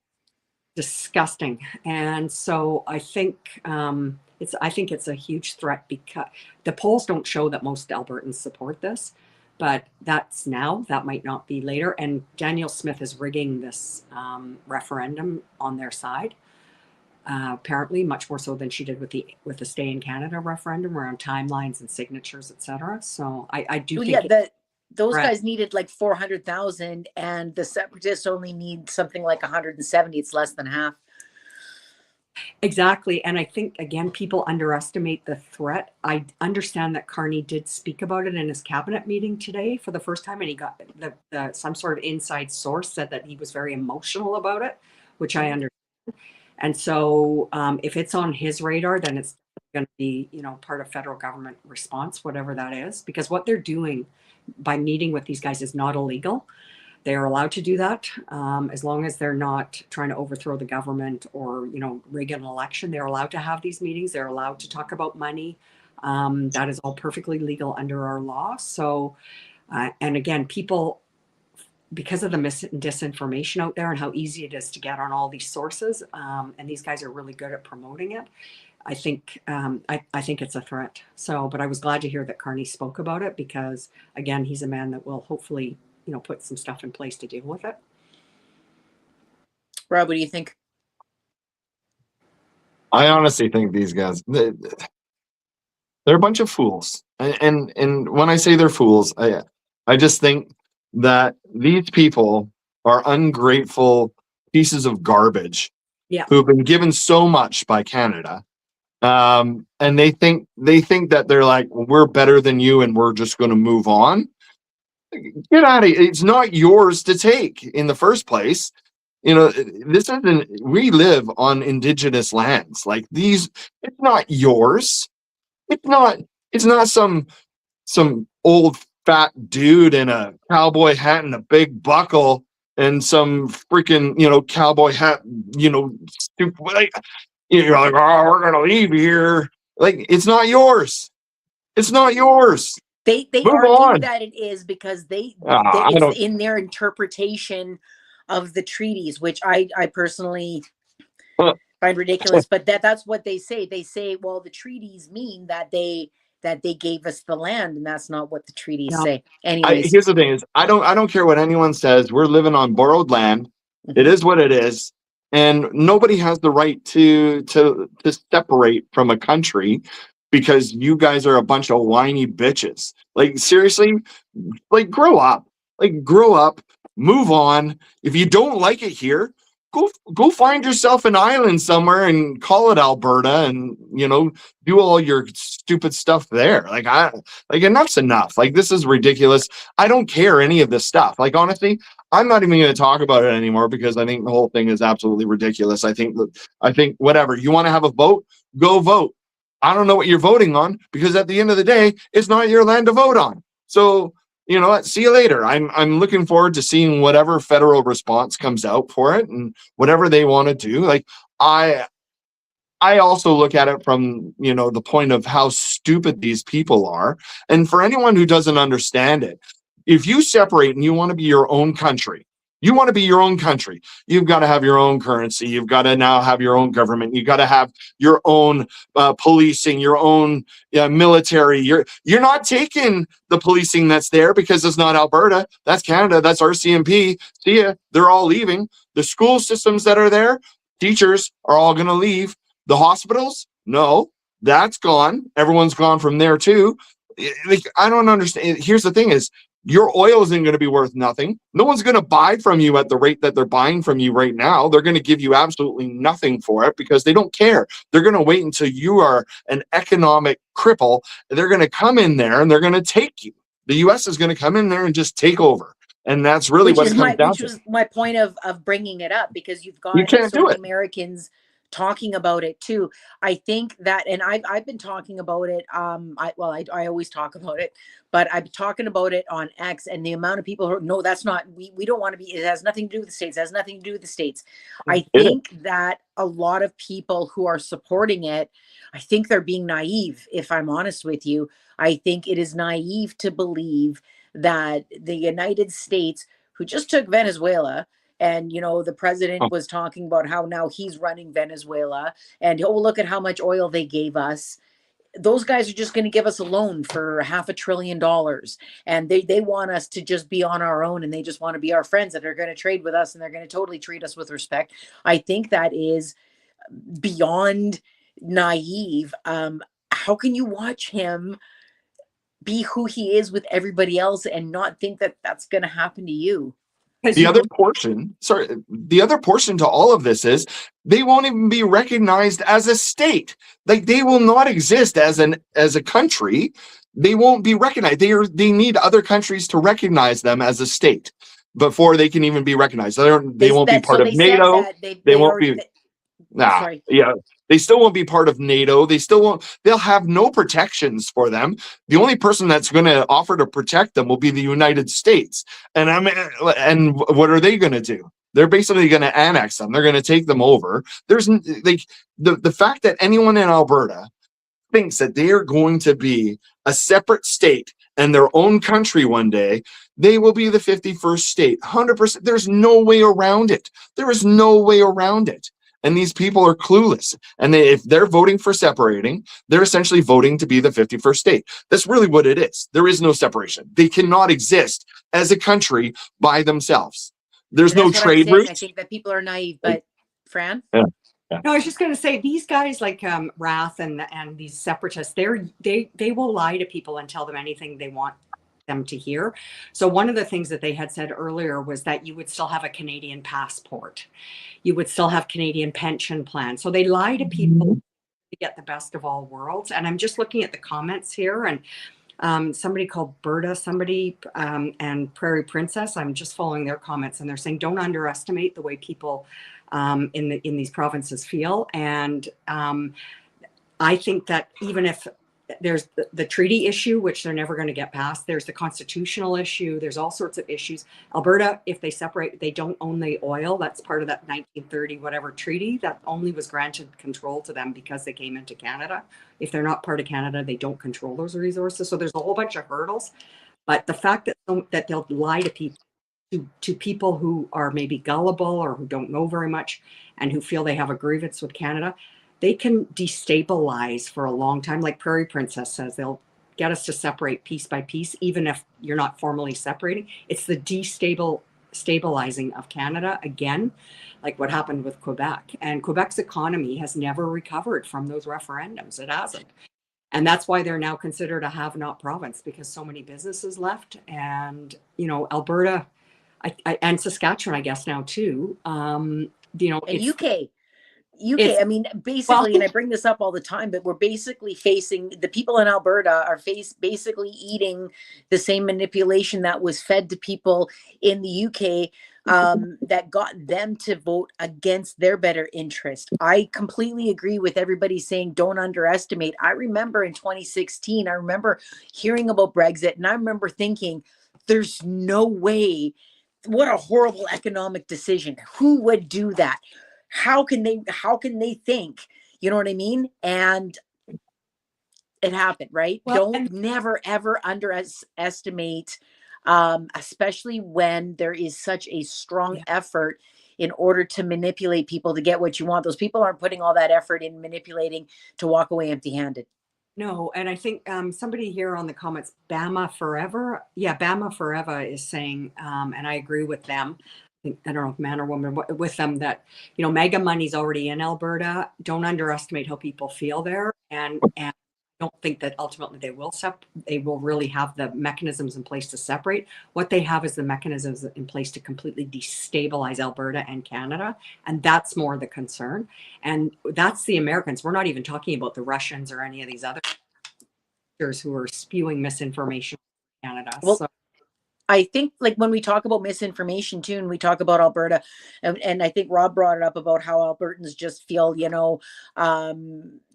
Disgusting. And so I think it's a huge threat, because the polls don't show that most Albertans support this, but that's now, that might not be later. And Danielle Smith is rigging this referendum on their side, apparently much more so than she did with the Stay in Canada referendum around timelines and signatures, etc. So I do think those guys needed like 400,000, and the separatists only need something like 170. It's less than half. Exactly. And I think, again, people underestimate the threat. I understand that Carney did speak about it in his cabinet meeting today for the first time, and he got some sort of inside source said that he was very emotional about it, which I understand. And so if it's on his radar, then it's going to be, part of federal government response, whatever that is, because what they're doing by meeting with these guys is not illegal. They are allowed to do that as long as they're not trying to overthrow the government or, rig an election. They're allowed to have these meetings. They're allowed to talk about money. That is all perfectly legal under our law. So, and again, people, because of the disinformation out there and how easy it is to get on all these sources, and these guys are really good at promoting it, I think it's a threat. So, but I was glad to hear that Carney spoke about it, because again, he's a man that will hopefully, put some stuff in place to deal with it. Rob, what do you think? I honestly think these guys, they're a bunch of fools. And when I say they're fools, I just think that these people are ungrateful pieces of garbage, who've been given so much by Canada. And they think that they're like, well, we're better than you and we're just going to move on. Get out of here. It's not yours to take in the first place. This isn't, we live on Indigenous lands. Like, these, it's not yours. It's not some old fat dude in a cowboy hat and a big buckle and some freaking, cowboy hat, stupid, like, you're like, oh, we're going to leave here. Like, it's not yours. It's not yours. They argue that it is, because it's in their interpretation of the treaties, which I personally find ridiculous. But that's what they say. They say, well, the treaties mean that they gave us the land, and that's not what the treaties say. Anyways, here's the thing: is I don't care what anyone says. We're living on borrowed land. Mm-hmm. It is what it is, and nobody has the right to separate from a country because you guys are a bunch of whiny bitches. Like, seriously, like, grow up. Like, grow up. Move on. If you don't like it here, go find yourself an island somewhere and call it Alberta, and do all your stupid stuff there. Like enough's enough. Like, this is ridiculous. I don't care any of this stuff. Like, honestly, I'm not even going to talk about it anymore because I think the whole thing is absolutely ridiculous. I think whatever, you want to have a vote, go vote. I don't know what you're voting on, because at the end of the day, it's not your land to vote on. So, you know what? See you later. I'm looking forward to seeing whatever federal response comes out for it and whatever they want to do. Like, I also look at it from, the point of how stupid these people are. And for anyone who doesn't understand it, if you separate and you want to be your own country, you've got to have your own currency. You've got to now have your own government. You've got to have your own policing, your own military. You're not taking the policing that's there, because it's not Alberta. That's Canada. That's RCMP. See ya. They're all leaving. The school systems that are there, teachers are all going to leave. The hospitals, no, that's gone. Everyone's gone from there too. Like, I don't understand. Here's the thing is, your oil isn't going to be worth nothing. No one's going to buy from you at the rate that they're buying from you right now. They're going to give you absolutely nothing for it because they don't care. They're going to wait until you are an economic cripple. They're going to come in there and they're going to take you. The U.S. is going to come in there and just take over. And that's really what it comes down to. Which was my point of bringing it up, because you've got so many Americans talking about it too. I think that, and I've been talking about it. I always talk about it, but I've been talking about it on X, and the amount of people who no, that's not, we don't want to be, it has nothing to do with the States. It has nothing to do with the States. I think that a lot of people who are supporting it, I think they're being naive. If I'm honest with you, I think it is naive to believe that the United States, who just took Venezuela, and, the president was talking about how now he's running Venezuela, and, oh, look at how much oil they gave us. Those guys are just going to give us a loan for $500 billion. And they want us to just be on our own, and they just want to be our friends that are going to trade with us, and they're going to totally treat us with respect. I think that is beyond naive. How can you watch him be who he is with everybody else and not think that that's going to happen to you? The other portion to all of this is they won't even be recognized as a state. Like, they will not exist as a country. They won't be recognized. They need other countries to recognize them as a state before they can even be recognized. They won't be part of NATO. They won't be. They still won't be part of NATO. They'll have no protections for them. The only person that's going to offer to protect them will be the United States. And what are they going to do? They're basically going to annex them. They're going to take them over. There's the fact that anyone in Alberta thinks that they are going to be a separate state and their own country one day, they will be the 51st state. 100%. There's no way around it. There is no way around it. And these people are clueless. And if they're voting for separating, they're essentially voting to be the 51st state. That's really what it is. There is no separation. They cannot exist as a country by themselves. There's no trade routes. I think that people are naive, but Fran? Yeah. No, I was just going to say, these guys like Rath and these separatists, they will lie to people and tell them anything they want them to hear. So one of the things that they had said earlier was that you would still have a Canadian passport. You would still have Canadian pension plans. So they lie to people to get the best of all worlds. And I'm just looking at the comments here, and somebody called Berta, and Prairie Princess, I'm just following their comments, and they're saying, don't underestimate the way people in these provinces feel. And I think that even if there's the treaty issue, which they're never going to get past, there's the constitutional issue, there's all sorts of issues. Alberta, if they separate, they don't own the oil. That's part of that 1930 whatever treaty that only was granted control to them because they came into Canada. If they're not part of Canada, they don't control those resources. So there's a whole bunch of hurdles. But the fact that they'll lie to people, to people who are maybe gullible or who don't know very much and who feel they have a grievance with Canada, they can destabilize for a long time. Like Prairie Princess says, they'll get us to separate piece by piece, even if you're not formally separating. It's the destabilizing of Canada again, like what happened with Quebec. And Quebec's economy has never recovered from those referendums. It hasn't. And that's why they're now considered a have-not province, because so many businesses left. And, Alberta and Saskatchewan, I guess now too, you know, And it's UK, I mean, well, basically, and I bring this up all the time, but we're basically facing, the people in Alberta are basically eating the same manipulation that was fed to people in the UK, that got them to vote against their better interest. I completely agree with everybody saying don't underestimate. I remember in 2016, I remember hearing about Brexit, and I remember thinking, there's no way. What a horrible economic decision. Who would do that? How can they think, you know what I mean? And it happened, right? well, Don't and never ever underestimate, especially when there is such a strong yeah, effort in order to manipulate people to get what you want. Those people aren't putting all that effort in manipulating to walk away empty handed. no, and I think somebody here on the comments, Bama Forever, yeah, Bama Forever is saying, and I agree with them. I don't know if man or woman with them that mega money's already in Alberta. Don't underestimate how people feel there, and I don't think that ultimately they will really have the mechanisms in place to separate. What they have is the mechanisms in place to completely destabilize Alberta and Canada, and that's more the concern. And that's the Americans. We're not even talking about the Russians or any of these other who are spewing misinformation in Canada. Well, So I think, like, when we talk about misinformation too, and we talk about Alberta, and I think Rob brought it up about how Albertans just feel,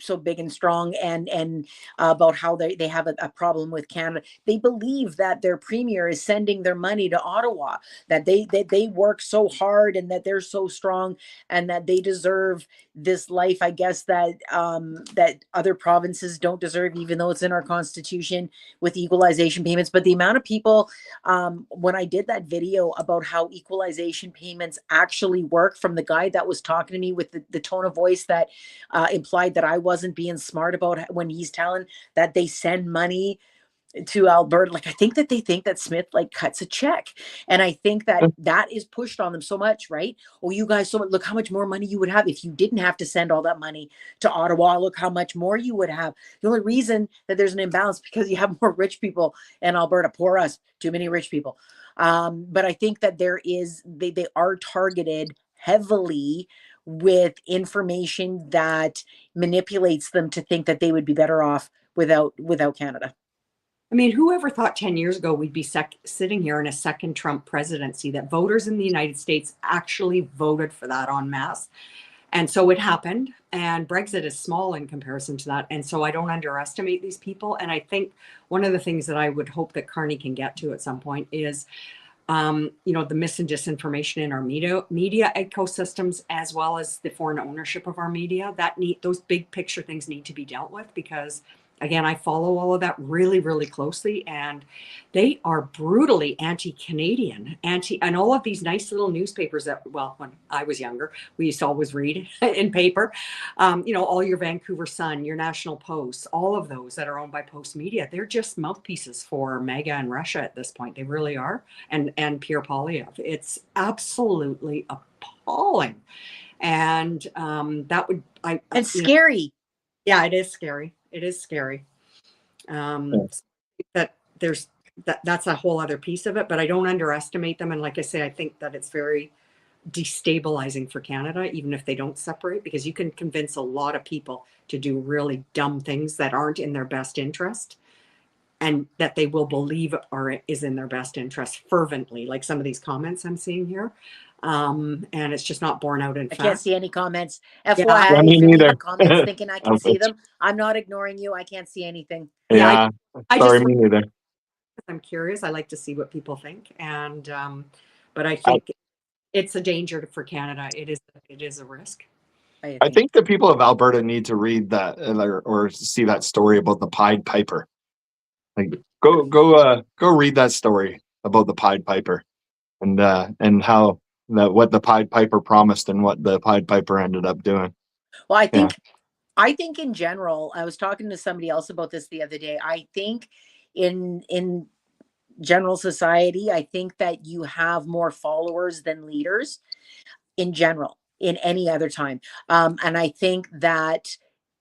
so big and strong, and about how they have a problem with Canada. They believe that their premier is sending their money to Ottawa, that they work so hard and that they're so strong and that they deserve this life, I guess, that other provinces don't deserve, even though it's in our constitution with equalization payments. But the amount of people, when I did that video about how equalization payments actually work, from the guy that was talking to me with the tone of voice that implied that I wasn't being smart about when he's telling that they send money to Alberta. Like, I think that they think that Smith like cuts a check. And I think that is pushed on them so much, right? Oh, you guys, look how much more money you would have if you didn't have to send all that money to Ottawa. Look how much more you would have. The only reason that there's an imbalance because you have more rich people in Alberta. Poor us, too many rich people. But I think that they are targeted heavily with information that manipulates them to think that they would be better off without Canada. I mean, whoever thought 10 years ago we'd be sitting here in a second Trump presidency, that voters in the United States actually voted for that en masse. And so it happened. And Brexit is small in comparison to that. And so I don't underestimate these people. And I think one of the things that I would hope that Carney can get to at some point is, the mis and disinformation in our media ecosystems, as well as the foreign ownership of our media. Those big picture things need to be dealt with, because again, I follow all of that really, really closely, and they are brutally anti-Canadian, and all of these nice little newspapers that, well, when I was younger, we used to always read in paper, all your Vancouver Sun, your National Post, all of those that are owned by Post Media, they're just mouthpieces for MAGA and Russia at this point. They really are. And Pierre Poilievre. It's absolutely appalling. And Scary. Yeah, it is scary. It is scary. That that's a whole other piece of it, but I don't underestimate them. And like I say, I think that it's very destabilizing for Canada, even if they don't separate, because you can convince a lot of people to do really dumb things that aren't in their best interest, and that they will believe is in their best interest fervently, like some of these comments I'm seeing here. And it's just not borne out in fact. I can't see any comments. Yeah. FYI, me if you're neither. leaving comments thinking I can see Okay. them, I'm not ignoring you. I can't see anything. Yeah. I Sorry, just me neither. I'm curious. I like to see what people think, and but I think it's a danger for Canada. It is a risk. I think the people of Alberta need to read that or see that story about the Pied Piper. Like, go read that story about the Pied Piper, and how what the Pied Piper promised and what the Pied Piper ended up doing. Well, I think in general, I was talking to somebody else about this the other day. I think in general society, I think that you have more followers than leaders in general, in any other time. And I think that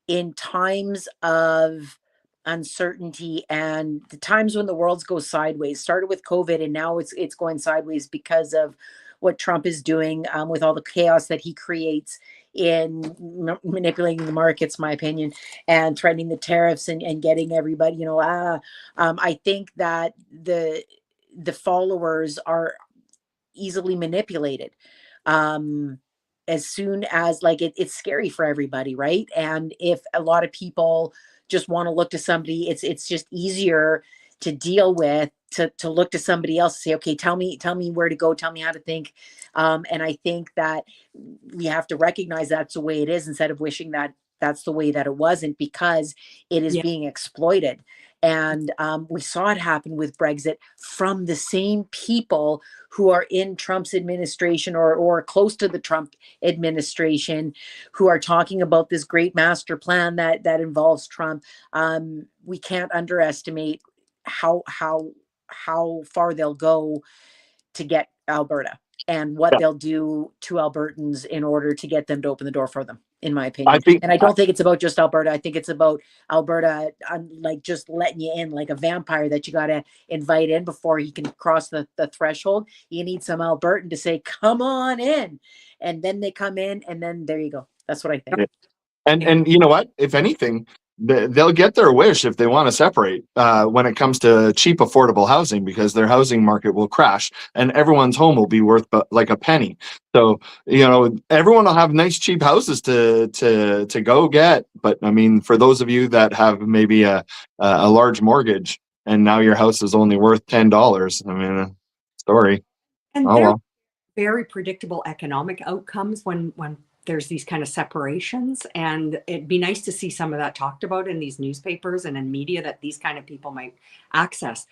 in times of uncertainty and the times when the world goes sideways, started with COVID and now it's going sideways because of what Trump is doing with all the chaos that he creates in manipulating the markets, my opinion, and threatening the tariffs and getting everybody, I think that the followers are easily manipulated. As soon as like it's scary for everybody, right? And if a lot of people just want to look to somebody, it's just easier to deal with to look to somebody else and say, okay, tell me where to go, tell me how to think. And I think that we have to recognize that's the way it is instead of wishing that that's the way that it wasn't, because it is Yeah. being exploited. And we saw it happen with Brexit from the same people who are in Trump's administration or close to the Trump administration, who are talking about this great master plan that involves Trump. We can't underestimate how far they'll go to get Alberta and what they'll do to Albertans in order to get them to open the door for them, in my opinion. And I don't think it's about just Alberta. I think it's about Alberta, like just letting you in like a vampire that you got to invite in before he can cross the threshold. You need some Albertan to say, come on in. And then they come in, and then there you go. That's what I think. And you know what? If anything, they'll get their wish if they want to separate when it comes to cheap, affordable housing, because their housing market will crash and everyone's home will be worth like a penny. So, everyone will have nice, cheap houses to go get. But I mean, for those of you that have maybe a large mortgage and now your house is only worth $10, I mean, sorry. And Oh, there are well. very predictable economic outcomes when there's these kind of separations, and it'd be nice to see some of that talked about in these newspapers and in media that these kind of people might access.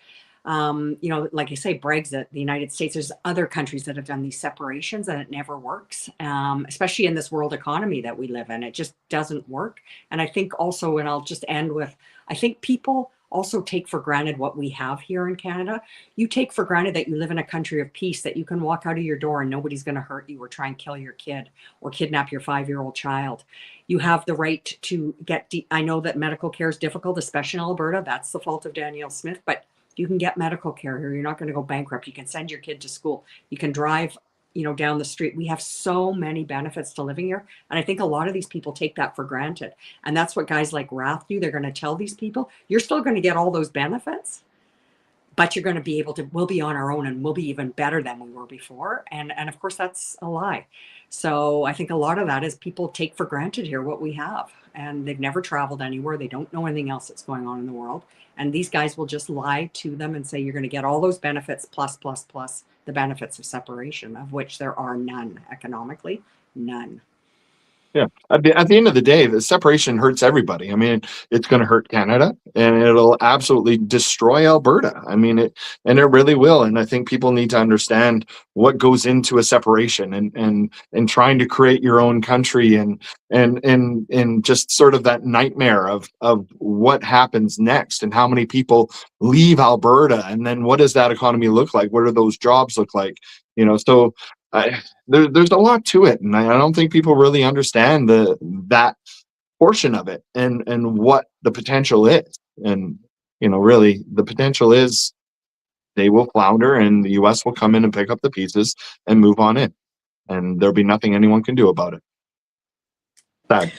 Like you say, Brexit, the United States, there's other countries that have done these separations and it never works, especially in this world economy that we live in. It just doesn't work. And I think also, and I'll just end with, I think people also take for granted what we have here in Canada. You take for granted that you live in a country of peace, that you can walk out of your door and nobody's going to hurt you or try and kill your kid or kidnap your 5-year-old child. You have the right to get, I know that medical care is difficult, especially in Alberta. That's the fault of Danielle Smith, but you can get medical care here. You're not going to go bankrupt. You can send your kid to school. You can drive, down the street. We have so many benefits to living here. And I think a lot of these people take that for granted. And that's what guys like Rath do. They're going to tell these people, you're still going to get all those benefits, but you're going to be able to, we'll be on our own and we'll be even better than we were before. And of course, that's a lie. So I think a lot of that is people take for granted here what we have. And they've never traveled anywhere. They don't know anything else that's going on in the world. And these guys will just lie to them and say, you're going to get all those benefits plus the benefits of separation, of which there are none economically, none. Yeah. At the end of the day, the separation hurts everybody. I mean, it's going to hurt Canada and it'll absolutely destroy Alberta. I mean, it really will. And I think people need to understand what goes into a separation and trying to create your own country and just sort of that nightmare of what happens next and how many people leave Alberta. And then what does that economy look like? What do those jobs look like? So there's a lot to it, and I don't think people really understand that portion of it and what the potential is. And really, the potential is they will flounder, and the U.S. will come in and pick up the pieces and move on in, and there'll be nothing anyone can do about it. Sad.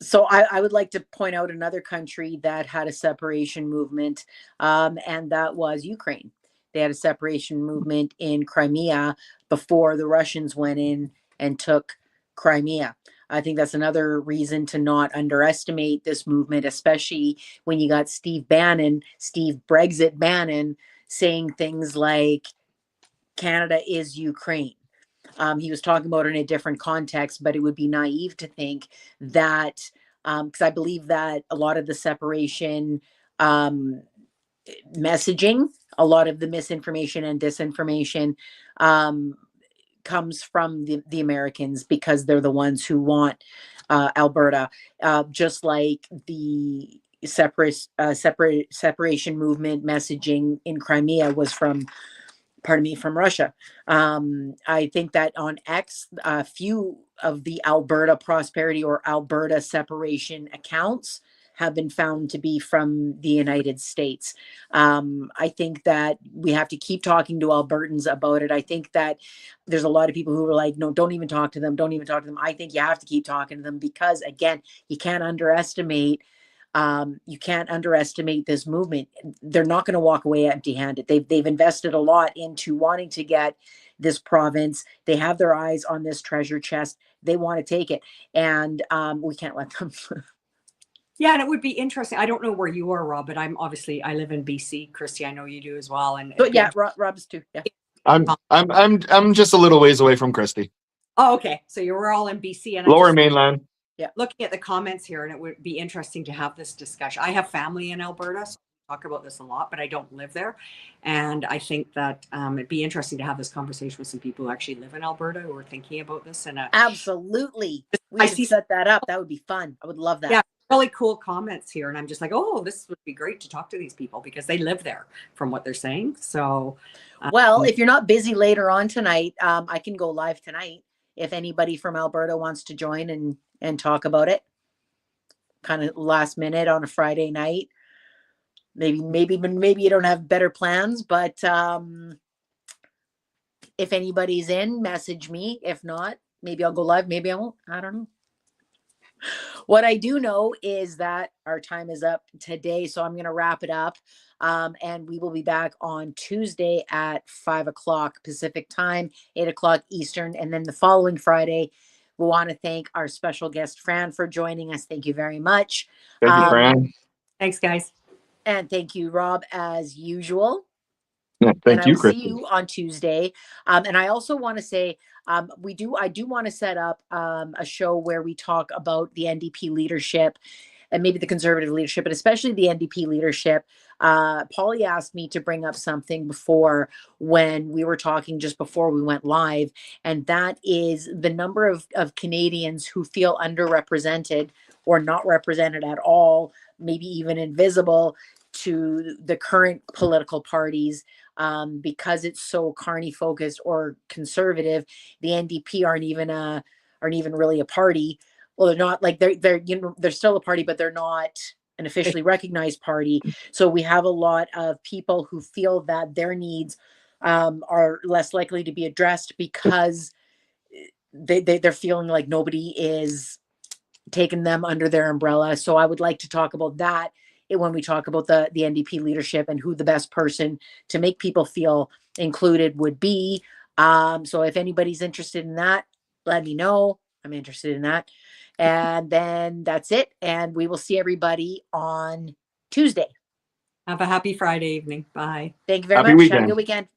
So I would like to point out another country that had a separation movement, and that was Ukraine. They had a separation movement in Crimea before the Russians went in and took Crimea. I think that's another reason to not underestimate this movement, especially when you got Steve Brexit Bannon, saying things like Canada is Ukraine. He was talking about it in a different context, but it would be naive to think that, because I believe that a lot of the separation messaging, a lot of the misinformation and disinformation comes from the Americans, because they're the ones who want Alberta, just like the separation movement messaging in Crimea was from Russia. I think that on X, a few of the Alberta Prosperity or Alberta Separation accounts have been found to be from the United States. I think that we have to keep talking to Albertans about it. I think that there's a lot of people who are like, no, don't even talk to them. Don't even talk to them. I think you have to keep talking to them because, again, you can't underestimate this movement. They're not going to walk away empty-handed. They've invested a lot into wanting to get this province. They have their eyes on this treasure chest. They want to take it, and we can't let them. Yeah, and it would be interesting. I don't know where you are, Rob, but I live in BC. Christy, I know you do as well. And but yeah, Rob's too. Yeah, I'm just a little ways away from Christy. Oh, okay. So you were all in BC and Lower Mainland. Yeah, looking at the comments here, and it would be interesting to have this discussion. I have family in Alberta, so I talk about this a lot, but I don't live there. And I think that it'd be interesting to have this conversation with some people who actually live in Alberta who are thinking about this. And absolutely, we should set that up. That would be fun. I would love that. Yeah, really cool comments here, and I'm just like, oh, this would be great to talk to these people because they live there, from what they're saying. So, well, if you're not busy later on tonight, I can go live tonight if anybody from Alberta wants to join and talk about it, kind of last minute on a Friday night. Maybe you don't have better plans, but if anybody's in, message me. If not, maybe I'll go live. Maybe I won't. I don't know. What I do know is that our time is up today, so I'm going to wrap it up. And we will be back on Tuesday at 5 o'clock Pacific time, 8 o'clock Eastern. And then the following Friday, we want to thank our special guest, Fran, for joining us. Thank you very much. Thank you, Fran. Thanks, guys. And thank you, Rob, as usual. Yeah, thank you, Chris. See you on Tuesday. And I also want to say, I do want to set up a show where we talk about the NDP leadership and maybe the Conservative leadership, but especially the NDP leadership. Paulie asked me to bring up something before when we were talking just before we went live, and that is the number of Canadians who feel underrepresented or not represented at all, maybe even invisible to the current political parties, because it's so Carney focused or conservative. The NDP aren't even really a party. Well, they're not, like they're still a party, but they're not an officially recognized party. So we have a lot of people who feel that their needs are less likely to be addressed because they're feeling like nobody is taking them under their umbrella. So I would like to talk about that when we talk about the NDP leadership and who the best person to make people feel included would be. So if anybody's interested in that, let me know. I'm interested in that. And then that's it. And we will see everybody on Tuesday. Have a happy Friday evening. Bye. Thank you very Happy much. weekend. Have a good weekend.